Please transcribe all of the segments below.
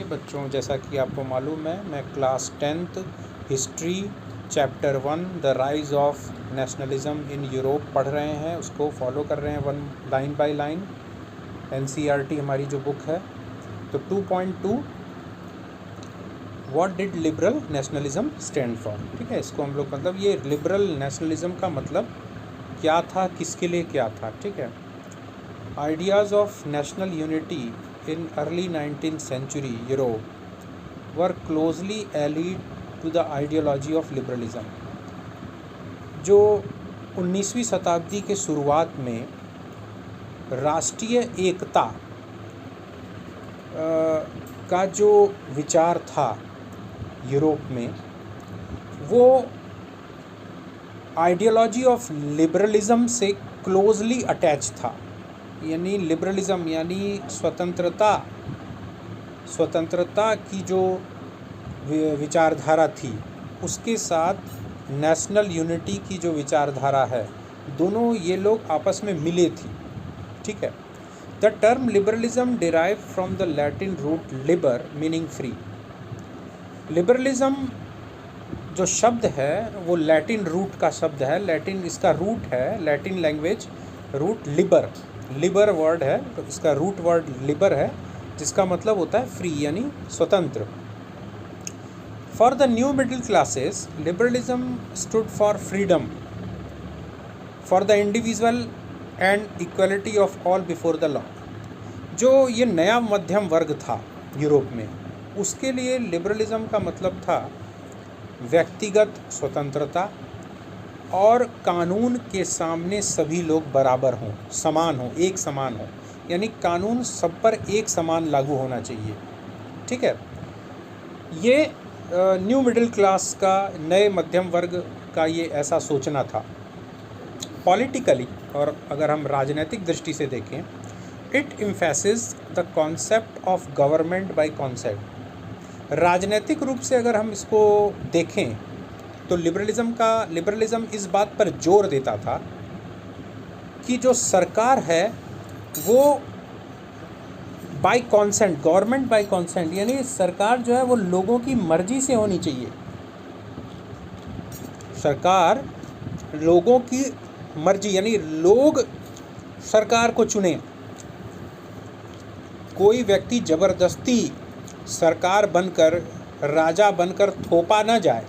बच्चों, जैसा कि आपको मालूम है मैं class 10th history chapter 1 the rise of nationalism in Europe पढ़ रहे हैं, उसको फॉलो कर रहे हैं one line by line. NCERT हमारी जो बुक है। तो 2.2 what did liberal nationalism stand for. ठीक है, इसको हम लोग मतलब ये लिबरल नेशनलिज्म का मतलब क्या था, किसके लिए क्या था। ठीक है, ideas of national unity in early 19th century Europe were closely allied to the ideology of liberalism। जो 19वीं शताब्दी के शुरुआत में राष्ट्रीय एकता का जो विचार था यूरोप में, वो आइडियोलॉजी ऑफ लिबरलिज्म से क्लोजली अटैच था। यानी लिबरलिज्म यानी स्वतंत्रता की जो विचारधारा थी, उसके साथ नेशनल यूनिटी की जो विचारधारा है, दोनों ये लोग आपस में मिले थी। ठीक है, the term liberalism derive from the Latin root liber meaning free. Liberalism जो शब्द है वो लैटिन रूट का शब्द है, लैटिन इसका रूट है, Latin language root liber word है, तो इसका रूट वर्ड लिबर है, जिसका मतलब होता है फ्री यानी स्वतंत्र। For the new middle classes liberalism stood for freedom for the individual and equality of all before the law. जो ये नया मध्यम वर्ग था यूरोप में, उसके लिए लिबरलिज्म का मतलब था व्यक्तिगत स्वतंत्रता और कानून के सामने सभी लोग बराबर हों, समान हों, एक समान हों, यानी कानून सब पर एक समान लागू होना चाहिए। ठीक है, ये न्यू मिडिल क्लास का, नए मध्यम वर्ग का ये ऐसा सोचना था। पॉलिटिकली, और अगर हम राजनीतिक दृष्टि से देखें, it emphasis the concept of government by concept. राजनीतिक रूप से अगर हम इसको देखें तो लिबरलिज्म इस बात पर जोर देता था कि जो सरकार है वो by consent, government by consent, यानी सरकार जो है वो लोगों की मर्जी से होनी चाहिए। सरकार लोगों की मर्जी यानी लोग सरकार को चुने। कोई व्यक्ति जबरदस्ती सरकार बनकर, राजा बनकर थोपा ना जाए,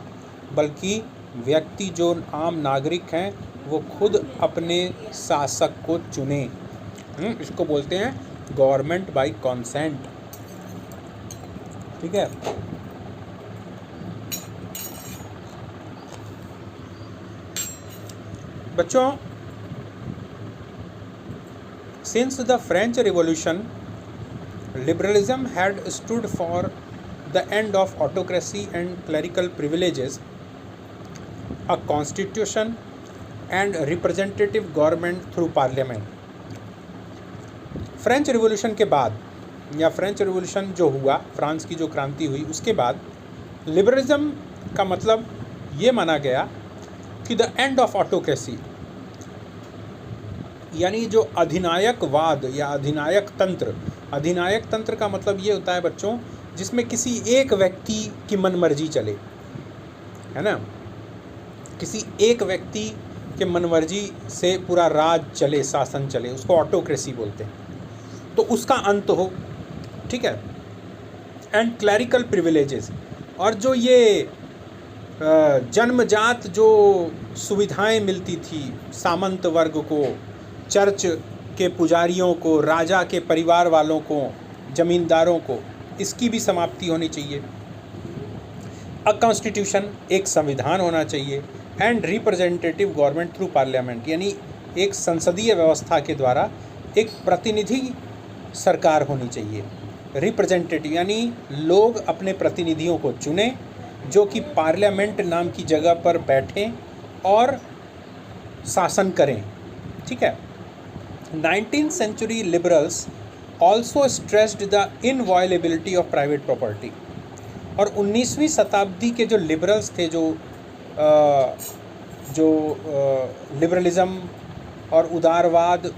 बल्कि व्यक्ति जो आम नागरिक हैं वो खुद अपने शासक को चुने। इसको बोलते हैं गवर्नमेंट बाय कॉन्सेंट। ठीक है, बच्चों, since the French revolution liberalism had stood for the end of autocracy and clerical privileges, a constitution and representative government through parliament। French revolution के बाद, या फ्रेंच रिवॉल्यूशन जो हुआ, फ्रांस की जो क्रांति हुई, उसके बाद लिबरलिज्म का मतलब ये माना गया कि द एंड ऑफ ऑटोक्रेसी, यानी जो अधिनायकवाद या अधिनायक तंत्र का मतलब ये होता है बच्चों, जिसमें किसी एक व्यक्ति की मनमर्जी चले, है ना, किसी एक व्यक्ति के मनमर्जी से पूरा राज चले, शासन चले, उसको ऑटोक्रेसी बोलते हैं। तो उसका अंत हो। ठीक है, एंड क्लरिकल प्रिविलेजेस, और जो ये जन्मजात जो सुविधाएं मिलती थी सामंत वर्ग को, चर्च के पुजारियों को, राजा के परिवार वालों को, जमींदारों को, इसकी भी समाप्ति होनी चाहिए। अ कॉन्स्टिट्यूशन, एक संविधान होना चाहिए। And representative government through parliament, यानी एक संसदीय व्यवस्था के द्वारा एक प्रतिनिधि सरकार होनी चाहिए। रिप्रेजेंटेटिव यानी लोग अपने प्रतिनिधियों को चुने, जो कि पार्लियामेंट नाम की जगह पर बैठें और शासन करें। ठीक है, 19th century liberals also stressed the inviolability of private property। और 19वीं शताब्दी के जो लिबरल्स थे, जो लिबरलिज्म और उदारवाद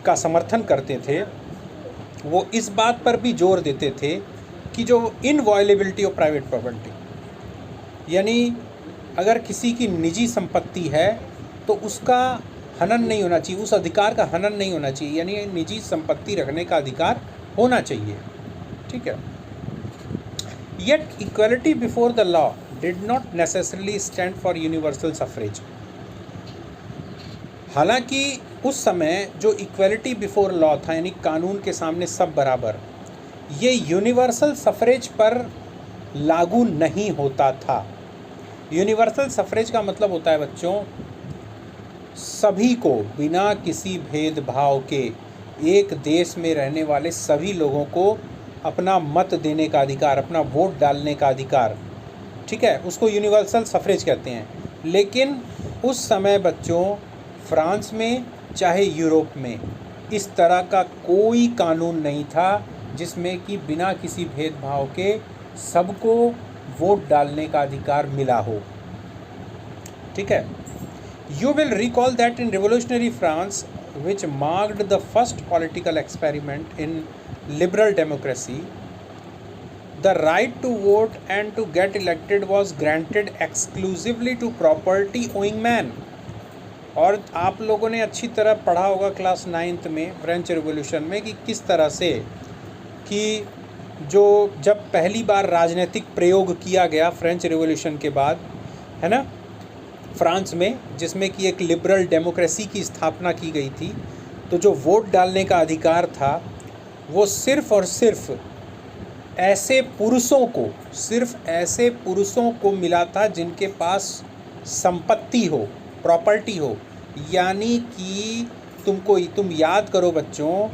का समर्थन करते थे, वो इस बात पर भी जोर देते थे कि जो इनवॉयलेबिलिटी ऑफ प्राइवेट प्रॉपर्टी, यानी अगर किसी की निजी संपत्ति है तो उसका हनन नहीं होना चाहिए, उस अधिकार का हनन नहीं होना चाहिए, यानी निजी संपत्ति रखने का अधिकार होना चाहिए। ठीक है। Yet equality before the law did not necessarily stand for universal suffrage. हालांकि उस समय जो इक्वलिटी बिफोर लॉ था, यानी कानून के सामने सब बराबर, ये यूनिवर्सल सफरेज पर लागू नहीं होता था। यूनिवर्सल सफरेज का मतलब होता है बच्चों, सभी को बिना किसी भेदभाव के एक देश में रहने वाले सभी लोगों को अपना मत देने का अधिकार, अपना वोट डालने का अधिकार। ठीक है, उसको यूनिवर्सल सफरेज कहते हैं। लेकिन उस समय बच्चों फ्रांस में चाहे यूरोप में इस तरह का कोई कानून नहीं था जिसमें कि बिना किसी भेदभाव के सबको वोट डालने का अधिकार मिला हो। ठीक है। You will recall that in revolutionary France which marked the first political experiment in liberal democracy, the right to vote and to get elected was granted exclusively to property owning man। और आप लोगों ने अच्छी तरह पढ़ा होगा class 9th में French revolution में कि किस तरह से कि जो जब पहली बार राजनीतिक प्रयोग किया गया फ्रेंच रिवॉल्यूशन के बाद, है ना, फ्रांस में, जिसमें कि एक लिबरल डेमोक्रेसी की स्थापना की गई थी, तो जो वोट डालने का अधिकार था वो सिर्फ़ और सिर्फ ऐसे पुरुषों को मिला था जिनके पास संपत्ति हो, प्रॉपर्टी हो। यानी कि तुम याद करो बच्चों,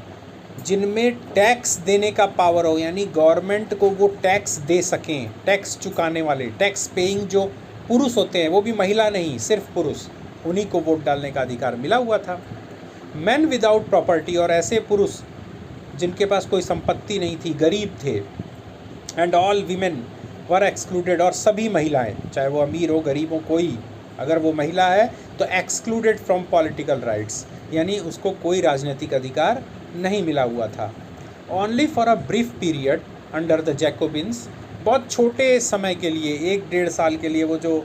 जिनमें टैक्स देने का पावर हो, यानी गवर्नमेंट को वो टैक्स दे सकें, टैक्स चुकाने वाले, टैक्स पेइंग जो पुरुष होते हैं, वो भी महिला नहीं, सिर्फ पुरुष, उन्हीं को वोट डालने का अधिकार मिला हुआ था। मैन विदाउट प्रॉपर्टी, और ऐसे पुरुष जिनके पास कोई संपत्ति नहीं थी, गरीब थे। And all women were excluded, और सभी महिलाएं, चाहे वो अमीर हो गरीब हो, कोई अगर वो महिला है तो एक्सक्लूडेड फ्रॉम पॉलिटिकल राइट्स, यानी उसको कोई राजनीतिक अधिकार नहीं मिला हुआ था। Only for a brief period under the Jacobins, बहुत छोटे समय के लिए, 1-1.5 साल के लिए, वो जो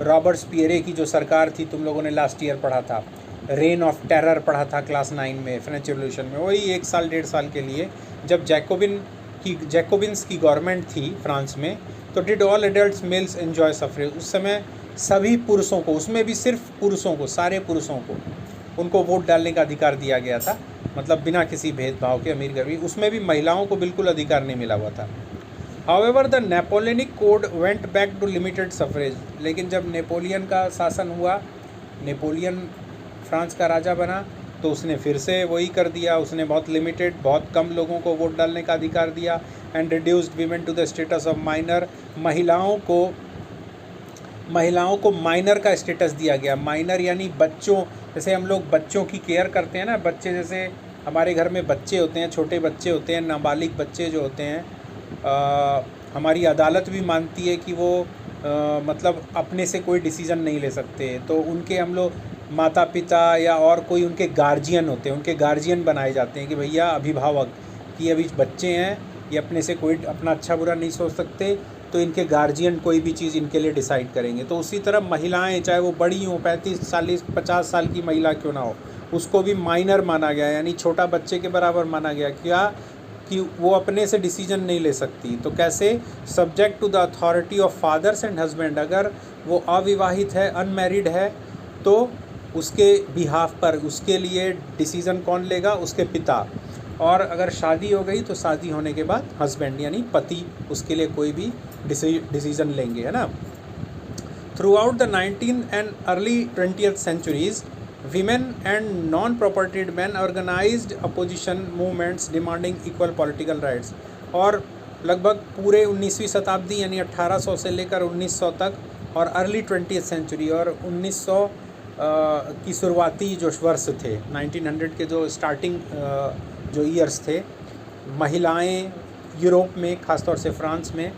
रॉबर्ट्सपियरे की जो सरकार थी, तुम लोगों ने लास्ट ईयर पढ़ा था, रेन ऑफ टेरर पढ़ा था क्लास 9 में फ्रेंच रिवॉल्यूशन में, वही 1 साल 1.5 साल के लिए जब जैकोबिन्स की गवर्नमेंट थी फ्रांस में, तो did all adult males enjoy suffrage. उस समय सभी पुरुषों को, उसमें भी सिर्फ पुरुषों को, सारे पुरुषों को उनको वोट डालने का अधिकार दिया गया था, मतलब बिना किसी भेदभाव के, अमीर गरीब, उसमें भी महिलाओं को बिल्कुल अधिकार नहीं मिला हुआ था। However, the Napoleonic Code went back to limited suffrage। लेकिन जब नेपोलियन का शासन हुआ, नेपोलियन फ्रांस का राजा बना, तो उसने फिर से वही कर दिया, उसने बहुत लिमिटेड, बहुत कम लोगों को वोट डालने का अधिकार दिया। And reduced women to the status of minor, महिलाओं को माइनर का स्टेटस दिया गया। माइनर यानी बच्चों, जैसे हम लोग बच्चों की केयर करते हैं ना, बच्चे, जैसे हमारे घर में बच्चे होते हैं, छोटे बच्चे होते हैं, नाबालिग बच्चे जो होते हैं, हमारी अदालत भी मानती है कि वो मतलब अपने से कोई डिसीज़न नहीं ले सकते, तो उनके हम लोग माता पिता या और कोई उनके गार्जियन होते हैं, उनके गार्जियन बनाए जाते हैं कि भैया अभिभावक, कि अभी बच्चे हैं, ये अपने से कोई अपना अच्छा बुरा नहीं सोच सकते, तो इनके गार्जियन कोई भी चीज़ इनके लिए डिसाइड करेंगे। तो उसी तरह महिलाएं, चाहे वो बड़ी हों, 35, 40, 50 साल की महिला क्यों ना हो, उसको भी माइनर माना गया, यानी छोटा बच्चे के बराबर माना गया। क्या कि वो अपने से डिसीजन नहीं ले सकती। तो कैसे? Subject to the authority of fathers and husband, अगर वो अविवाहित है, अनमैरिड है, तो उसके बिहाफ पर, उसके लिए डिसीज़न कौन लेगा? उसके पिता। और अगर शादी हो गई तो शादी होने के बाद हस्बैंड यानी पति उसके लिए कोई भी डिसीज़न लेंगे, है ना। Throughout the 19th and early 20th centuries, women and non-propertied men organized opposition movements demanding equal political rights। और लगभग पूरे 19वीं शताब्दी यानी 1800 से लेकर 1900 तक और अर्ली 20th सेंचुरी और 1900 की शुरुआती जो वर्ष थे, 1900 के जो स्टार्टिंग जो ईयर्स थे, महिलाएं यूरोप में, ख़ासतौर से फ्रांस में,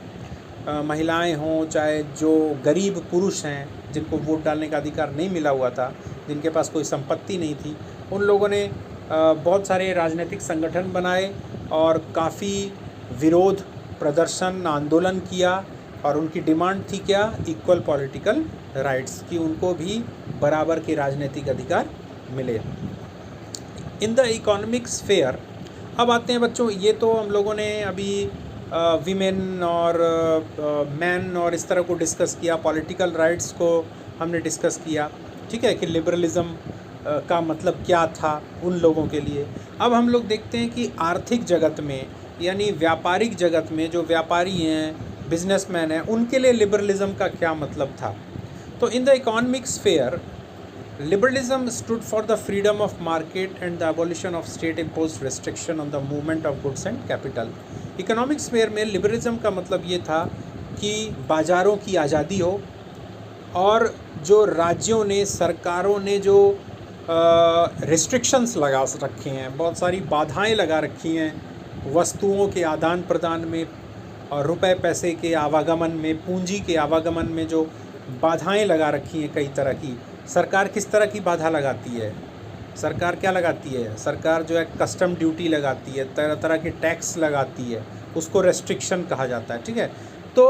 महिलाएं हों चाहे जो गरीब पुरुष हैं जिनको वोट डालने का अधिकार नहीं मिला हुआ था, जिनके पास कोई संपत्ति नहीं थी, उन लोगों ने बहुत सारे राजनीतिक संगठन बनाए और काफ़ी विरोध प्रदर्शन आंदोलन किया और उनकी डिमांड थी क्या, इक्वल पॉलिटिकल राइट्स, कि उनको भी बराबर के राजनीतिक अधिकार मिले। इन द इकोनॉमिक स्फेयर, अब आते हैं बच्चों, ये तो हम लोगों ने अभी वीमेन और मैन और इस तरह को डिस्कस किया, पॉलिटिकल राइट्स को हमने डिस्कस किया, ठीक है, कि लिबरलिज़म का मतलब क्या था उन लोगों के लिए। अब हम लोग देखते हैं कि आर्थिक जगत में, यानी व्यापारिक जगत में, जो व्यापारी हैं, बिजनेसमैन हैं, उनके लिए लिबरलिज़म का क्या मतलब था। तो in the economic sphere, liberalism stood for the freedom of market and the abolition of state imposed restriction on the movement of goods and capital। Economic sphere में लिबरलिज्म का मतलब ये था कि बाज़ारों की आज़ादी हो और जो राज्यों ने, सरकारों ने जो रिस्ट्रिक्शंस लगा रखे हैं, बहुत सारी बाधाएं लगा रखी हैं वस्तुओं के आदान प्रदान में और रुपए पैसे के आवागमन में, पूंजी के आवागमन में जो बाधाएं लगा रखी हैं कई तरह की। सरकार किस तरह की बाधा लगाती है, सरकार क्या लगाती है, सरकार जो है कस्टम ड्यूटी लगाती है, तरह तरह के टैक्स लगाती है, उसको रेस्ट्रिक्शन कहा जाता है, ठीक है। तो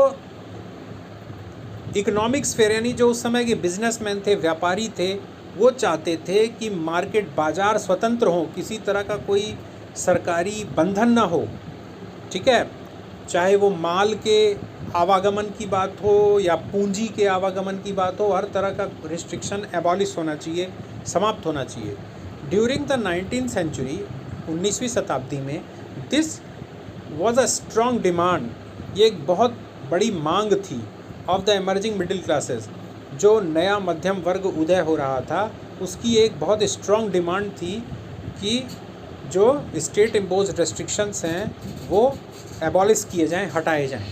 इकोनॉमिक स्फेयर यानी जो उस समय के बिजनेसमैन थे, व्यापारी थे, वो चाहते थे कि मार्केट, बाज़ार स्वतंत्र हो, किसी तरह का कोई सरकारी बंधन ना हो, ठीक है, चाहे वो माल के आवागमन की बात हो या पूंजी के आवागमन की बात हो, हर तरह का रिस्ट्रिक्शन एबॉलिश होना चाहिए, समाप्त होना चाहिए। ड्यूरिंग द 19th सेंचुरी, 19वीं शताब्दी में, this was a strong demand, ये एक बहुत बड़ी मांग थी of the emerging middle classes, जो नया मध्यम वर्ग उदय हो रहा था, उसकी एक बहुत स्ट्रॉन्ग डिमांड थी कि जो स्टेट इम्पोज रेस्ट्रिक्शंस हैं वो एबॉलिश किए जाएं, हटाए जाएं।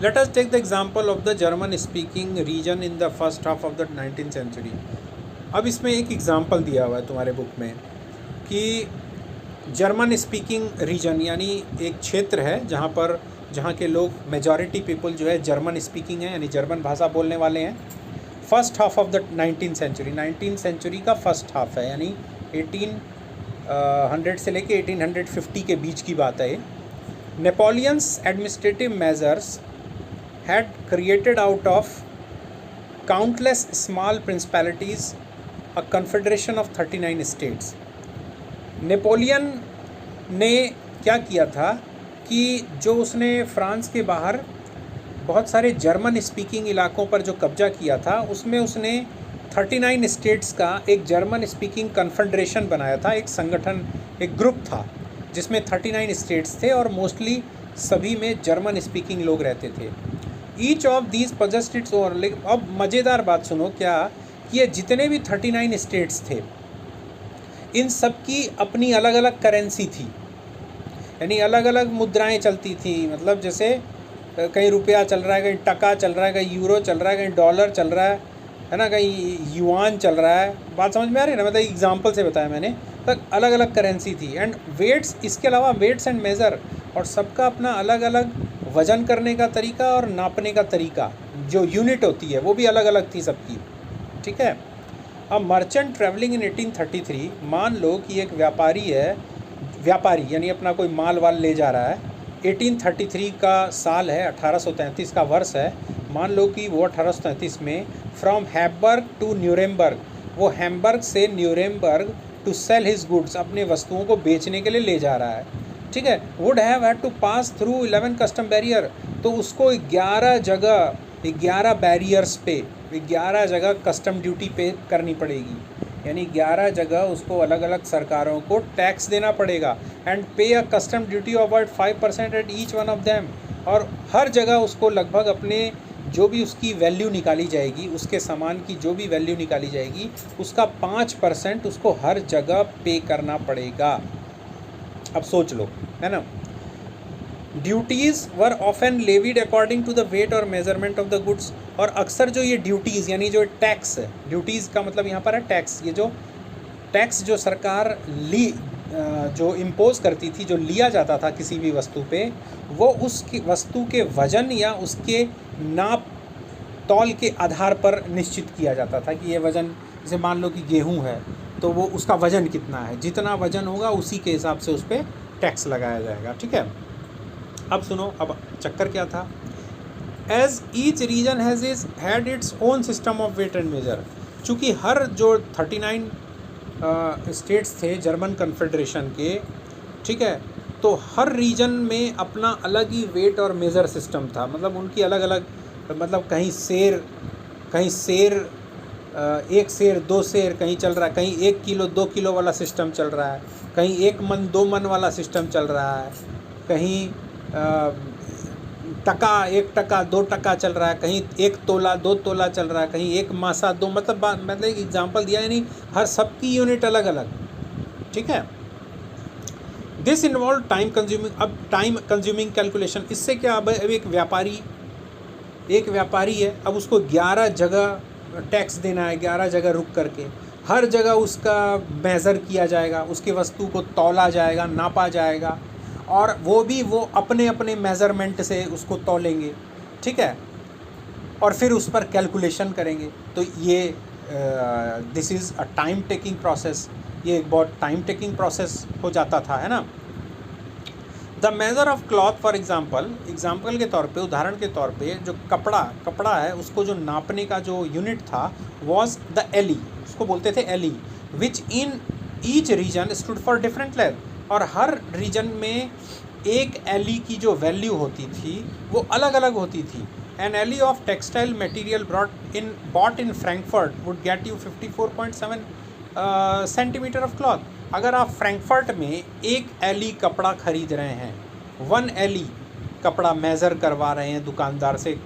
Let us take the example of the German speaking region in the first half of the 19th century। अब इसमें एक एग्जाम्पल दिया हुआ है तुम्हारे बुक में कि जर्मन स्पीकिंग रीजन यानी एक क्षेत्र है जहाँ के लोग, मेजॉरिटी पीपल जो है जर्मन स्पीकिंग है, यानी जर्मन भाषा बोलने वाले हैं। First half of the 19th century, 19th century का फर्स्ट हाफ है, यानी 1800 से लेके 1850 के बीच की बात है। Napoleon's administrative measures had created out of countless small principalities a confederation of 39 states। Napoleon ने क्या किया था कि जो उसने फ्रांस के बाहर बहुत सारे जर्मन स्पीकिंग इलाकों पर जो कब्जा किया था, उसमें उसने 39 स्टेट्स का एक जर्मन स्पीकिंग कन्फेडरेशन बनाया था, एक संगठन, एक ग्रुप था जिसमें 39 स्टेट्स थे और मोस्टली सभी में जर्मन स्पीकिंग लोग रहते थे। Each of these possessed its own, लेकिन अब मज़ेदार बात सुनो क्या, कि ये जितने भी 39 स्टेट्स थे, इन सब की अपनी अलग अलग करेंसी थी, यानी अलग अलग मुद्राएं चलती थी। मतलब जैसे कहीं रुपया चल रहा है, कहीं टका चल रहा है, कहीं यूरो चल रहा है, कहीं डॉलर चल रहा है ना, कहीं युआन चल रहा है। बात समझ में आ रही है ना, मतलब एग्जाम्पल से बताया मैंने, तक अलग अलग करेंसी थी। एंड वेट्स, इसके अलावा वेट्स एंड मेज़र, और सबका अपना अलग अलग वज़न करने का तरीका और नापने का तरीका, जो यूनिट होती है वो भी अलग अलग थी सबकी, ठीक है। अब मर्चेंट ट्रैवलिंग इन 1833, मान लो कि एक व्यापारी है, व्यापारी यानी अपना कोई माल वाल ले जा रहा है, 1833 का साल है, 1833 का वर्ष है, मान लो कि वो 1833 में फ्रॉम हैम्बर्ग टू न्यूरेमबर्ग, वो हैम्बर्ग से Nuremberg to sell his goods, अपने वस्तुओं को बेचने के लिए ले जा रहा है, ठीक है। Would have had to pass through 11 custom barrier, तो उसको 11 जगह, 11 बैरियर्स पे, 11 जगह कस्टम ड्यूटी पे करनी पड़ेगी, यानी 11 जगह उसको अलग अलग सरकारों को टैक्स देना पड़ेगा। एंड पे a custom duty of about 5% at each one of them, और हर जगह उसको लगभग अपने जो भी उसकी वैल्यू निकाली जाएगी, उसके सामान की जो भी वैल्यू निकाली जाएगी, उसका 5% उसको हर जगह पे करना पड़ेगा। अब सोच लो, है ना। Duties were often levied according to the weight और मेजरमेंट ऑफ द गुड्स, और अक्सर जो ये ड्यूटीज़ यानी जो टैक्स है, ड्यूटीज़ का मतलब यहाँ पर है टैक्स, ये जो टैक्स जो सरकार जो इम्पोज करती थी, जो लिया जाता था किसी भी वस्तु पे, वो उसकी वस्तु के वज़न या उसके नाप तौल के आधार पर निश्चित किया जाता था कि ये वज़न, जैसे मान लो कि गेहूं है तो वो उसका वज़न कितना है, जितना वज़न होगा उसी के हिसाब से उस पर टैक्स लगाया जाएगा। ठीक है, अब सुनो, अब चक्कर क्या था। As each region had its own system of weight and measure, चूँकि हर जो 39 स्टेट्स थे जर्मन कन्फेडरेशन के, ठीक है, तो हर रीजन में अपना अलग ही वेट और मेज़र सिस्टम था। मतलब उनकी अलग अलग, मतलब कहीं शेर 1 शेर 2 शेर कहीं चल रहा है, कहीं 1 किलो 2 किलो वाला सिस्टम चल रहा है, कहीं 1 मन 2 मन वाला सिस्टम चल रहा है, कहीं टका 1 टका 2 टका चल रहा है, कहीं 1 तोला 2 तोला चल रहा है, कहीं 1 मासा 2, मतलब एग्जाम्पल दिया, यानी हर सबकी यूनिट अलग अलग। ठीक है, दिस इन्वॉल्व टाइम कंज्यूमिंग। अब टाइम कंज्यूमिंग कैलकुलेशन, इससे क्या, अब एक व्यापारी है, अब उसको 11 जगह टैक्स देना है, 11 जगह रुक करके, हर जगह उसका मेज़र किया जाएगा, उसकी वस्तु को तौला जाएगा, नापा जाएगा, और वो अपने अपने मेज़रमेंट से उसको तौलेंगे। ठीक है, और फिर उस पर कैलकुलेशन करेंगे। तो ये this is a time taking process, ये एक बहुत टाइम टेकिंग प्रोसेस हो जाता था, है ना। The measure of cloth for example के तौर पे, उदाहरण के तौर पे, जो कपड़ा है, उसको जो नापने का जो यूनिट था वॉज द एली, उसको बोलते थे ell, which in each region stood for different length, और हर रीजन में एक एली की जो वैल्यू होती थी वो अलग अलग होती थी। An ell of textile material bought in Frankfurt would get you 54.7 centimetre of cloth. अगर आप फ्रैंकफर्ट में एक एली कपड़ा ख़रीद रहे हैं, 1 एली कपड़ा मेज़र करवा रहे हैं, दुकानदार से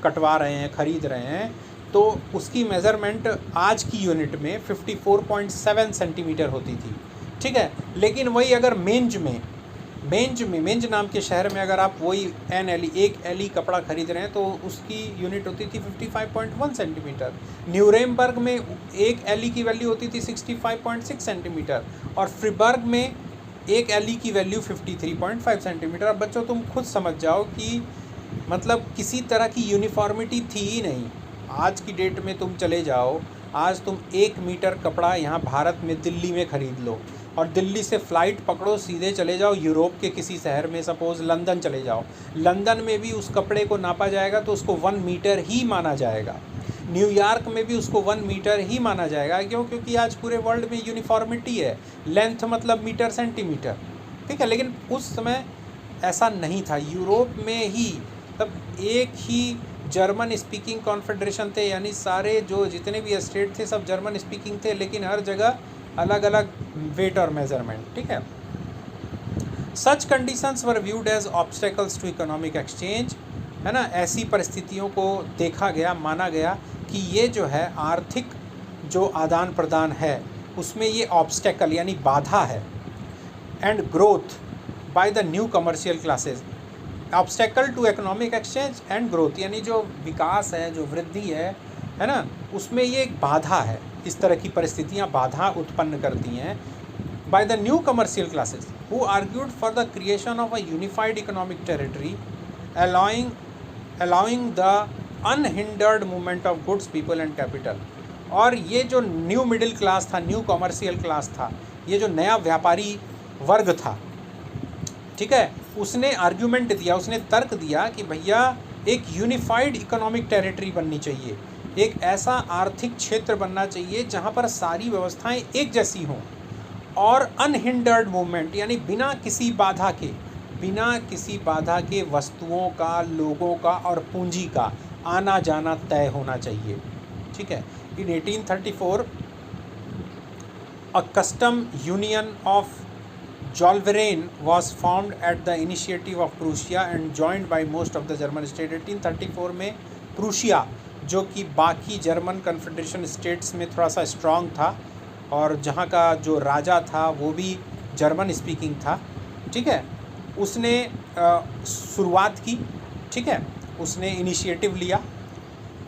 कटवा रहे हैं, ख़रीद रहे हैं, तो उसकी मेज़रमेंट आज की यूनिट में 54.7 सेंटीमीटर होती थी। ठीक है, लेकिन वही अगर मेंज नाम के शहर में अगर आप वही एक एली कपड़ा खरीद रहे हैं तो उसकी यूनिट होती थी 55.1 सेंटीमीटर। न्यूरेमबर्ग में एक एली की वैल्यू होती थी 65.6 सेंटीमीटर, और फ्रीबर्ग में एक एली की वैल्यू 53.5 सेंटीमीटर। अब बच्चों तुम खुद समझ जाओ कि मतलब किसी तरह की यूनिफॉर्मिटी थी ही नहीं। आज की डेट में तुम चले जाओ, आज तुम 1 मीटर कपड़ा यहाँ भारत में दिल्ली में ख़रीद लो, और दिल्ली से फ़्लाइट पकड़ो, सीधे चले जाओ यूरोप के किसी शहर में, सपोज़ लंदन चले जाओ, लंदन में भी उस कपड़े को नापा जाएगा तो उसको 1 मीटर ही माना जाएगा। न्यूयॉर्क में भी उसको 1 मीटर ही माना जाएगा। क्यों? क्योंकि आज पूरे वर्ल्ड में यूनिफॉर्मिटी है, लेंथ मतलब मीटर सेंटीमीटर। ठीक है, लेकिन उस समय ऐसा नहीं था। यूरोप में ही तब एक ही जर्मन स्पीकिंग कॉन्फेडरेशन थे, यानी सारे जो जितने भी स्टेट थे सब जर्मन स्पीकिंग थे, लेकिन हर जगह अलग अलग वेट और मेजरमेंट। ठीक है, such conditions were viewed as obstacles to economic exchange, है ना। ऐसी परिस्थितियों को देखा गया, माना गया कि ये जो है आर्थिक जो आदान प्रदान है उसमें ये ऑब्स्टेकल यानी बाधा है। And growth by the new commercial classes, obstacle to economic exchange and growth, यानी जो विकास है, जो वृद्धि है ना, उसमें ये एक बाधा है। इस तरह की परिस्थितियाँ बाधा उत्पन्न करती हैं। Bye the new commercial classes who argued for the creation of a unified economic territory allowing the unhindered movement of goods, people and capital। और ये जो न्यू मिडिल क्लास था, न्यू कमर्शियल क्लास था, ये जो नया व्यापारी वर्ग था, ठीक है, उसने आर्ग्यूमेंट दिया, उसने तर्क दिया कि भैया एक यूनिफाइड इकोनॉमिक टेरिटरी बननी चाहिए, एक ऐसा आर्थिक क्षेत्र बनना चाहिए जहाँ पर सारी व्यवस्थाएं एक जैसी हों, और अनहिंडर्ड मूवमेंट यानी बिना किसी बाधा के वस्तुओं का, लोगों का और पूंजी का आना जाना तय होना चाहिए। ठीक है, इन 1834 a custom union of Zollverein was formed at the initiative of Prussia and joined by most of the German states। 1834 में प्रूशिया, जो कि बाकी जर्मन कन्फेडरेशन स्टेट्स में थोड़ा सा स्ट्रांग था, और जहाँ का जो राजा था वो भी जर्मन स्पीकिंग था, ठीक है, उसने शुरुआत की। ठीक है, उसने इनिशिएटिव लिया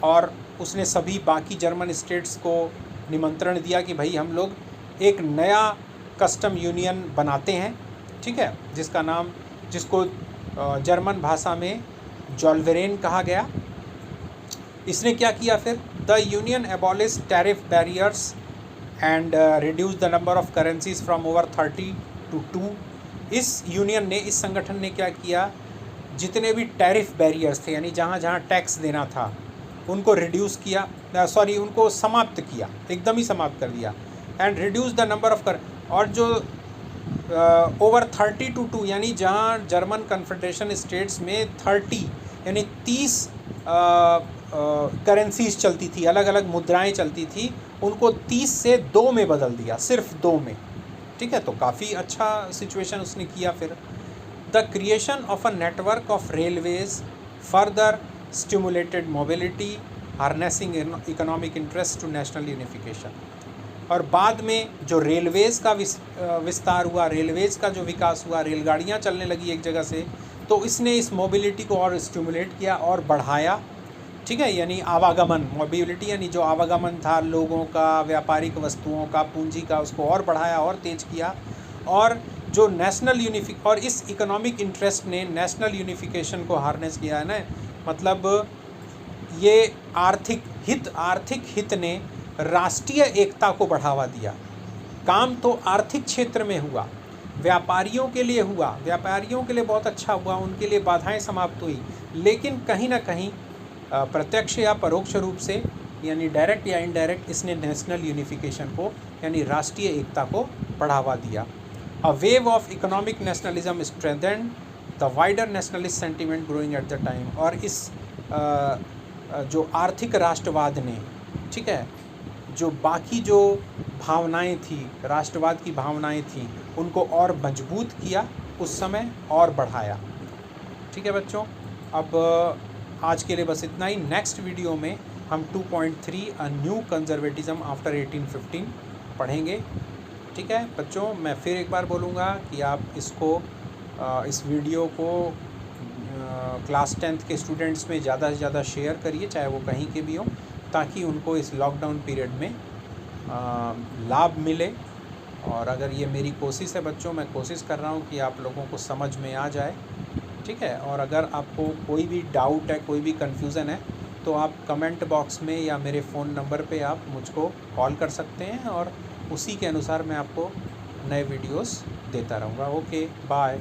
और उसने सभी बाकी जर्मन स्टेट्स को निमंत्रण दिया कि भाई हम लोग एक नया कस्टम यूनियन बनाते हैं। ठीक है, जिसको जर्मन भाषा में जॉल्वेरेन कहा गया। इसने क्या किया फिर? The union abolish tariff barriers and reduce the number of currencies from over 30 to 2। इस यूनियन ने, इस संगठन ने क्या किया, जितने भी टैरिफ बैरियर्स थे, यानी जहाँ जहाँ टैक्स देना था उनको रिड्यूस किया, उनको समाप्त किया, एकदम ही समाप्त कर दिया। And reduce the number of और जो ओवर 32 यानी जहाँ जर्मन कन्फेडरेशन स्टेट्स में 30 यानी 30 करेंसीज चलती थी, अलग अलग मुद्राएं चलती थी, उनको 30 से 2 में बदल दिया, सिर्फ 2 में। ठीक है, तो काफ़ी अच्छा सिचुएशन उसने किया। फिर the creation of a network of railways further stimulated mobility, harnessing economic interest to national unification. और बाद में जो रेलवेज़ का विस्तार हुआ, रेलवेज़ का जो विकास हुआ, रेलगाड़ियाँ चलने लगी एक जगह से, तो इसने इस मोबिलिटी को और स्टिमुलेट किया और बढ़ाया। ठीक है, यानी आवागमन, मोबिलिटी यानी जो आवागमन था लोगों का, व्यापारिक वस्तुओं का, पूंजी का, उसको और बढ़ाया और तेज किया। और जो नेशनल और इस इकोनॉमिक इंटरेस्ट ने नेशनल यूनिफिकेशन को हार्नेस किया है ना, मतलब ये आर्थिक हित ने राष्ट्रीय एकता को बढ़ावा दिया। काम तो आर्थिक क्षेत्र में हुआ, व्यापारियों के लिए हुआ, व्यापारियों के लिए बहुत अच्छा हुआ, उनके लिए बाधाएं समाप्त हुई, लेकिन कहीं ना कहीं प्रत्यक्ष या परोक्ष रूप से, यानी डायरेक्ट या इनडायरेक्ट, इसने नेशनल यूनिफिकेशन को यानी राष्ट्रीय एकता को बढ़ावा दिया। A wave of economic nationalism strengthened the wider nationalist sentiment growing at the time. और इस जो आर्थिक राष्ट्रवाद ने, ठीक है, जो बाकी जो भावनाएं थी, राष्ट्रवाद की भावनाएं थी, उनको और मजबूत किया उस समय और बढ़ाया। ठीक है बच्चों, अब आज के लिए बस इतना ही। नेक्स्ट वीडियो में हम 2.3 अ न्यू कंजर्वेटिज्म आफ्टर 1815 पढ़ेंगे। ठीक है बच्चों, मैं फिर एक बार बोलूँगा कि आप इस वीडियो को क्लास 10th के स्टूडेंट्स में ज़्यादा से ज़्यादा शेयर करिए, चाहे वो कहीं के भी हों, ताकि उनको इस लॉकडाउन पीरियड में लाभ मिले। और अगर ये मेरी कोशिश है बच्चों, मैं कोशिश कर रहा हूँ कि आप लोगों को समझ में आ जाए। ठीक है, और अगर आपको कोई भी डाउट है, कोई भी कन्फ्यूज़न है, तो आप कमेंट बॉक्स में या मेरे फ़ोन नंबर पे आप मुझको कॉल कर सकते हैं, और उसी के अनुसार मैं आपको नए वीडियोस देता रहूँगा। Okay, bye.